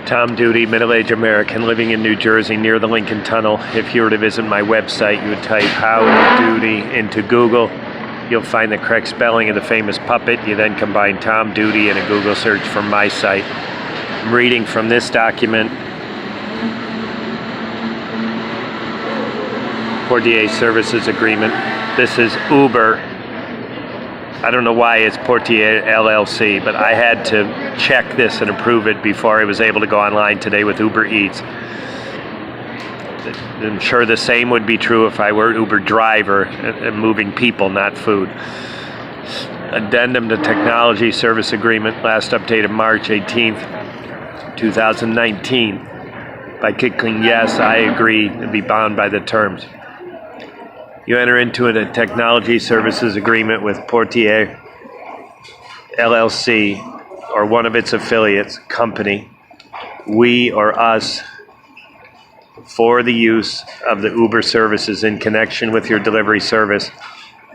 Tom Duty, middle-aged American living in New Jersey near the Lincoln Tunnel. If you were to visit my website, you would type How Duty into Google. You'll find the correct spelling of the famous puppet. You then combine Tom Duty in a Google search for my site. I'm reading from this document, Portier Services Agreement. This is Uber. I don't know why it's Portier LLC, but I had to check this and approve it before I was able to go online today with Ubereats. I'm sure the same would be true if I were an Uber driver and moving people, not food. Addendum to Technology Service Agreement, last updated March 18th, 2019. By clicking yes, I agree and be bound by the terms. You enter into a technology services agreement with Portier LLC or one of its affiliates, company, we or us, for the use of the Uber services in connection with your delivery service,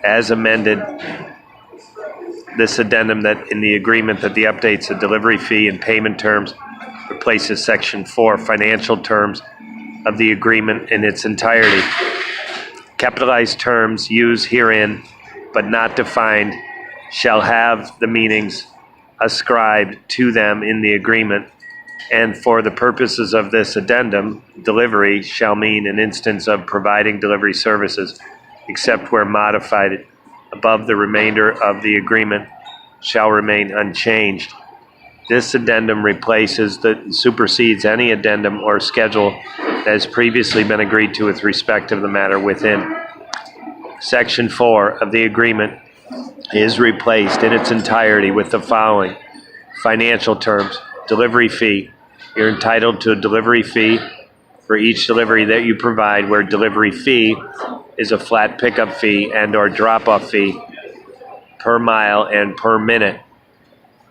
as amended. This addendum that in the agreement that the updates the delivery fee and payment terms replaces Section 4 financial terms of the agreement in its entirety. Capitalized terms used herein, but not defined, shall have the meanings ascribed to them in the agreement, and for the purposes of this addendum, delivery shall mean an instance of providing delivery services, except where modified above. The remainder of the agreement shall remain unchanged. This addendum supersedes any addendum or schedule that has previously been agreed to with respect of the matter within. Section 4 of the agreement is replaced in its entirety with the following financial terms. Delivery fee. You're entitled to a delivery fee for each delivery that you provide, where delivery fee is a flat pickup fee and or drop-off fee per mile and per minute,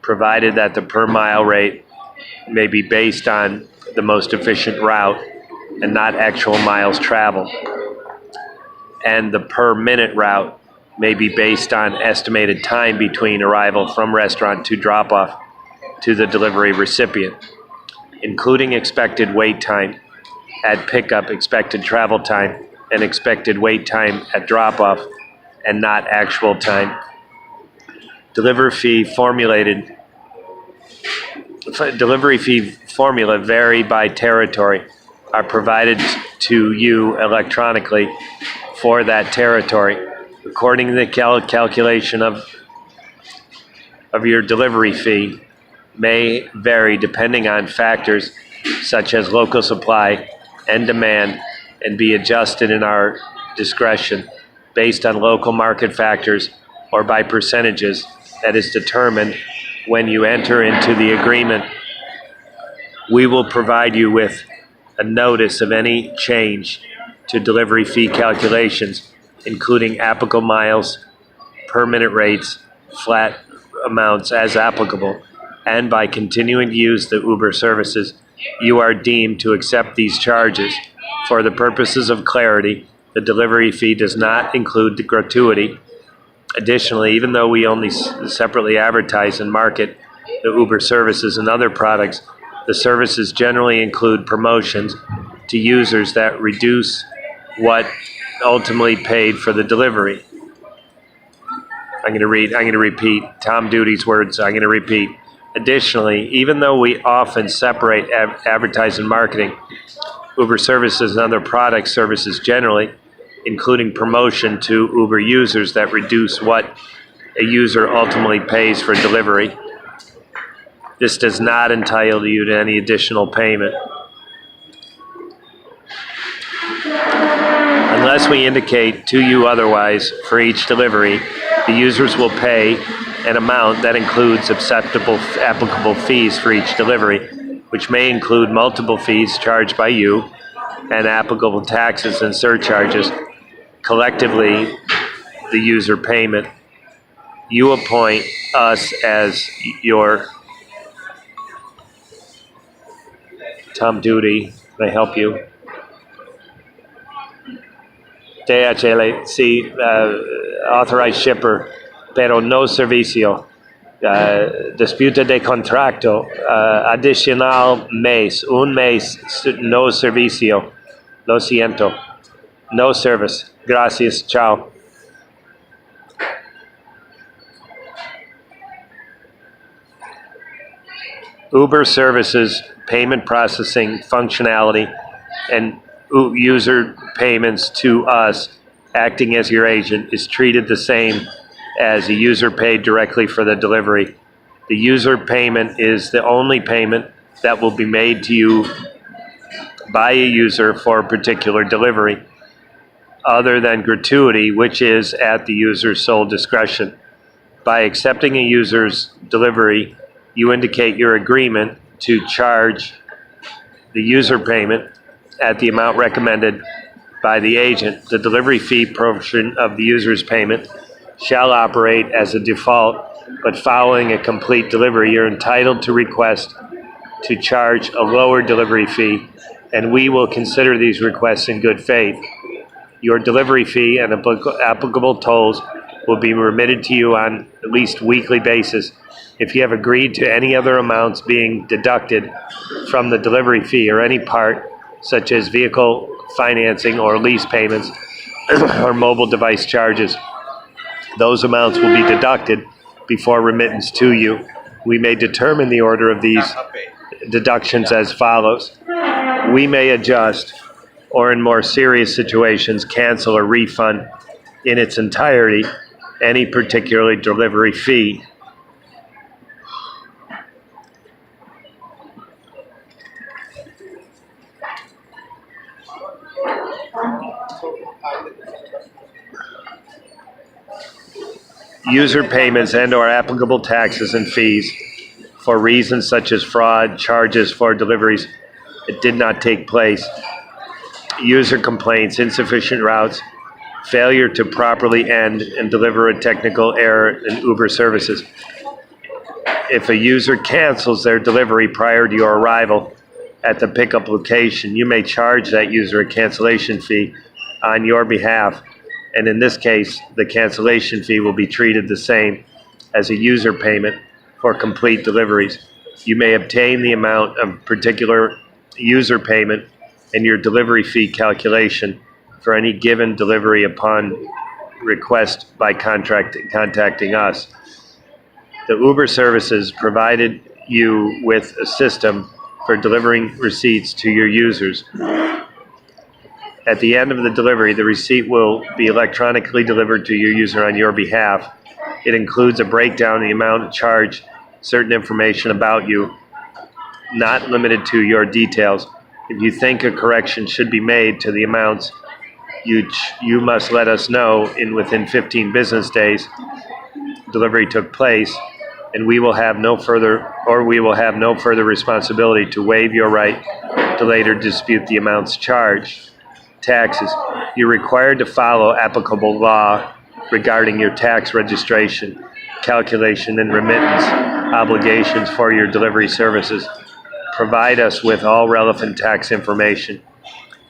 provided that the per mile rate may be based on the most efficient route and not actual miles traveled. And the per minute route may be based on estimated time between arrival from restaurant to drop off to the delivery recipient, including expected wait time at pickup, expected travel time, and expected wait time at drop off, and not actual time. Delivery fee formula vary by territory, are provided to you electronically for that territory. According to the calculation of your delivery fee may vary depending on factors such as local supply and demand, and be adjusted in our discretion based on local market factors or by percentages that is determined when you enter into the agreement. We will provide you with a notice of any change to delivery fee calculations, including applicable miles, per minute rates, flat amounts as applicable, and by continuing to use the Uber services, you are deemed to accept these charges. For the purposes of clarity, the delivery fee does not include the gratuity. Additionally, even though we only separately advertise and market the Uber services and other products, the services generally include promotions to users that reduce what ultimately paid for the delivery. I'm going to repeat Tom Duty's words. I'm going to repeat. Additionally, even though we often separate advertising and marketing, Uber services and other product services generally, including promotion to Uber users that reduce what a user ultimately pays for delivery, this does not entitle you to any additional payment. Unless we indicate to you otherwise, for each delivery, the users will pay an amount that includes applicable fees for each delivery, which may include multiple fees charged by you and applicable taxes and surcharges, collectively the user payment. You appoint us as your Tom Duty. Can I help you? DHL, authorized shipper, pero no servicio. disputa de contrato, adicional mes, un mes, no servicio, lo siento, no service, gracias, chao. Uber services payment processing functionality and user payments to us acting as your agent is treated the same as a user paid directly for the delivery. The user payment is the only payment that will be made to you by a user for a particular delivery, other than gratuity, which is at the user's sole discretion. By accepting a user's delivery, you indicate your agreement to charge the user payment at the amount recommended by the agent. The delivery fee portion of the user's payment shall operate as a default, but following a complete delivery, you're entitled to request to charge a lower delivery fee, and we will consider these requests in good faith. Your delivery fee and applicable tolls will be remitted to you on at least weekly basis. If you have agreed to any other amounts being deducted from the delivery fee or any part, such as vehicle financing or lease payments or mobile device charges, those amounts will be deducted before remittance to you. We may determine the order of these deductions as follows. We may adjust, or in more serious situations, cancel or refund in its entirety any particular delivery fee. User payments and/or applicable taxes and fees for reasons such as fraud, charges for deliveries that did not take place, user complaints, insufficient routes, failure to properly end and deliver a technical error in Uber services. If a user cancels their delivery prior to your arrival at the pickup location, you may charge that user a cancellation fee on your behalf. And in this case, the cancellation fee will be treated the same as a user payment for complete deliveries. You may obtain the amount of particular user payment and your delivery fee calculation for any given delivery upon request by contacting us. The Uber services provided you with a system for delivering receipts to your users. At the end of the delivery, the receipt will be electronically delivered to your user on your behalf. It includes a breakdown of the amount charged, certain information about you, not limited to your details. If you think a correction should be made to the amounts, you must let us know within 15 business days delivery took place, and we will have no further responsibility to waive your right to later dispute the amounts charged. Taxes. You're required to follow applicable law regarding your tax registration, calculation, and remittance obligations for your delivery services. Provide us with all relevant tax information.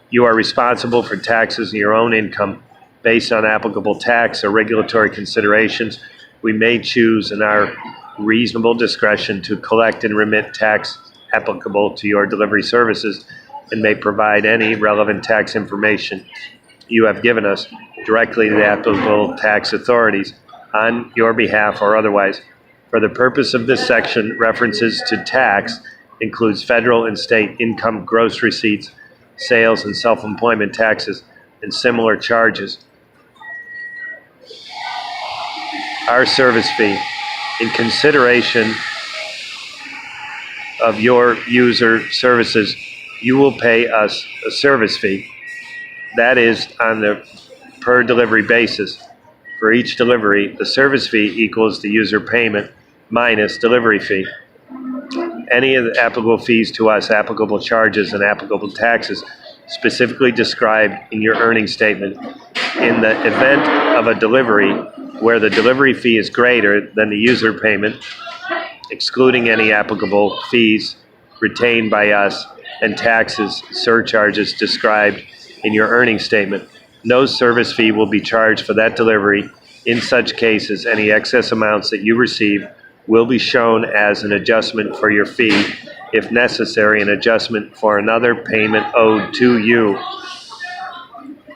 You are responsible for taxes in your own income based on applicable tax or regulatory considerations. We may choose in our reasonable discretion to collect and remit tax applicable to your delivery services, and may provide any relevant tax information you have given us directly to the applicable tax authorities on your behalf or otherwise. For the purpose of this section, references to tax includes federal and state income gross receipts, sales and self-employment taxes, and similar charges. Our service fee. In consideration of your user services, you will pay us a service fee. That is on the per delivery basis. For each delivery, the service fee equals the user payment minus delivery fee. Any of the applicable fees to us, applicable charges, and applicable taxes specifically described in your earnings statement. In the event of a delivery where the delivery fee is greater than the user payment, excluding any applicable fees retained by us and taxes, surcharges described in your earnings statement, no service fee will be charged for that delivery. In such cases, any excess amounts that you receive will be shown as an adjustment for your fee. If necessary, an adjustment for another payment owed to you.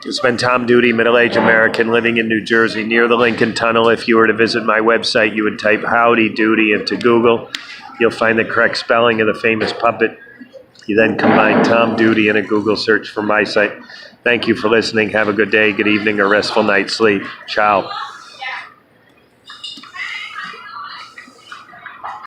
It's been Tom Duty, middle-aged American living in New Jersey near the Lincoln Tunnel. If you were to visit my website, you would type Howdy Doody into Google. You'll find the correct spelling of the famous puppet. You then combine Tom Duty in a Google search for my site. Thank you for listening. Have a good day, good evening, or restful night's sleep. Ciao.